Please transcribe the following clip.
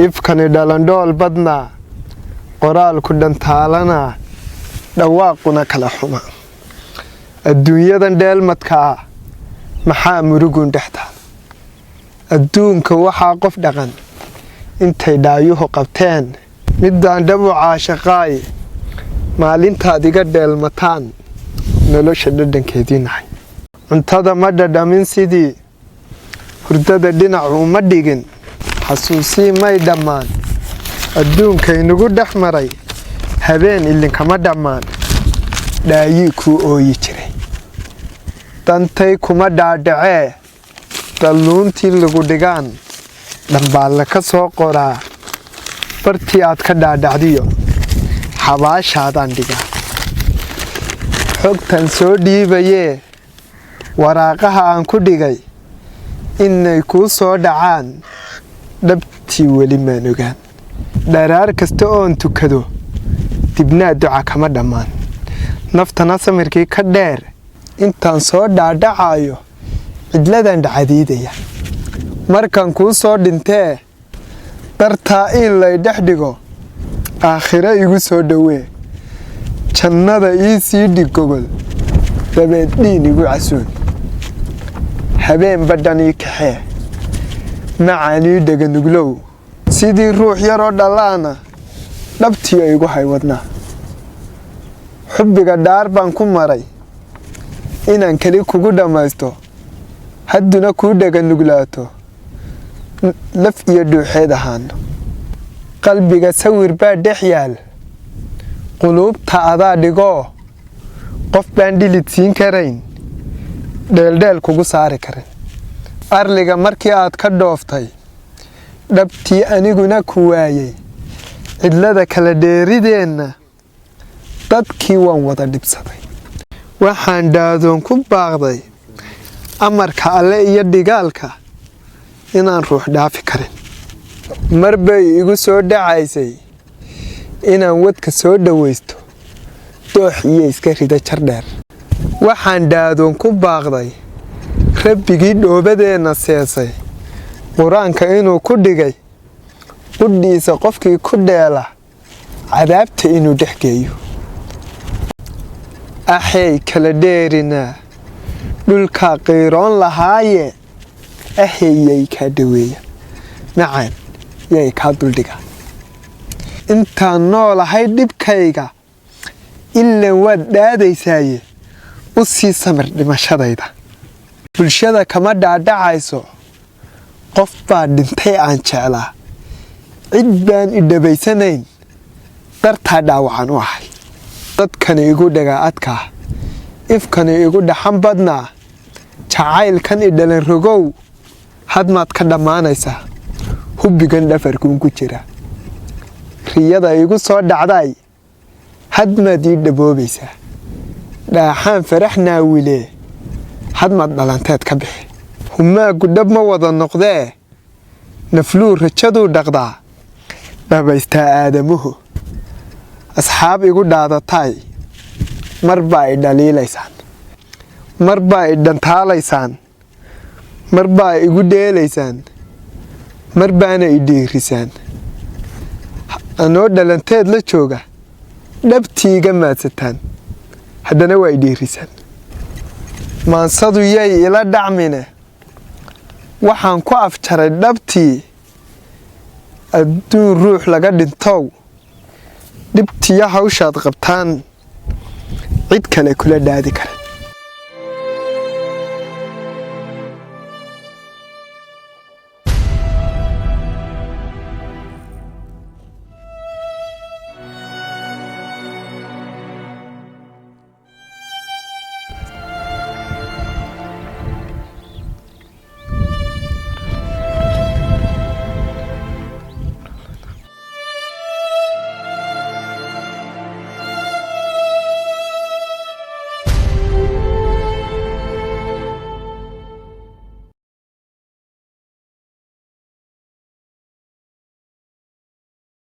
ifkani dhalandhool badnaa qoraalku dhantaalana dhawaaquna kala xuma adduunyadan dheelmadka maxaa murugun dhextaa adduunka waxaa qof dhaqan intay dhaayuhu qabteen midaan dhabu caashaqaay maalintaad iga dheelmataan nolosha dhadhankeedii nahay cuntada ma dhadhamin sidii hurdada dhinacu uma dhigin xasuusii may dhammaan adduunkaynugu dhex maray habeen ilinkama dhammaan dhaayii kuu ooyi jiray dantay kuma dhaadhacee dalluuntii lagu dhigaan dhambaalla ka soo qoraa bartii aad ka dhaadhacdiyo xabaashaadaan dhigaa xogtan soo dhiibayee waraaqaha aan ku dhigay inay kuu soo dhacaan dhabtii weli maan ogaan dharaar kasta oon tukado dibnaa duca kama dhammaan naftana samirkii ka dheer intaan soo dhaadhacayo cidladan dhacadiidaya markaan kuu soo dhintee dartaa in lay dhex dhigo aakhiro igu soo dhowee jannada ii sii dhig gogol dabeed dhiin igu casuun habeen badhan ii kaxee macaanii dhaganuglow sidii ruux yaroo dhallaana dhabtii igu haywadnaa xubbiga dhaar baan ku maray inaan keli kugu dhammaysto hadduna kuu dhaganuglaato laf iyo dhuuxeed ahaano qalbiga sawir baa dhex yaal quluubta adaa dhigoo qof baan dhilid siin karayn dheeldheel kugu saari karin arliga markii aad ka dhooftay dhabtii aniguna ku waayey cidlada kala dheerideenna dadkii waan wada dhibsaday waxaan dhaadoon ku baaqday amarka alle iyo dhigaalka inaan ruux dhaafi karin mar bay igu soo dhacaysay inaan wadka soo dhawaysto doox iyo iska rida jar dheer waxaan dhaadoon ku baaqday rabbigii dhoobadeenna seesay qur-aanka inuu ku dhigay qudhiisa qofkii ku dheela cadaabta inuu dhex geeyo axay kala dheerinaa dhulkaa qiiroon lahaaye ahayyay kaa dhaweeya macaan yay kaa duldhiga intaan noolahay dhibkayga ilan waad dhaadaysaaye u sii samir dhimashadayda bulshada kama dhaadhacayso qof baa dhintay aan jeclaa cid baan i dhabaysanayn dartaa dhaawacan u ahay dadkani igu dhagaa adkaa ifkani igu dhaxan badnaa jacaylkan i dhalan rogow hadmaad ka dhammaanaysaa hubbigan dhafarkuun ku jira riyada igu soo dhacday hadmaad ii dhaboobaysaa dhaaxaan faraxnaa wilee hadmaad dhalanteed ka bixi humaagu dhab ma wada noqdee nafluu rajaduu dhaqdaa dhabaystaa aadamuhu asxaab igu dhaadataay mar baa i dhaliilaysaan mar baa i dhantaalaysaan mar baa igu dheelaysaan mar baana i dhiirisaan anoo dhalanteed la jooga dhabtiiga maadsataan haddana waa i dhiirisaan maansadu yay ila dhacmine waxaan ku afjaray dhabtii adduun ruux laga dhintow dhibtiyo hawshaad qabtaan cid kale kula dhaadi kara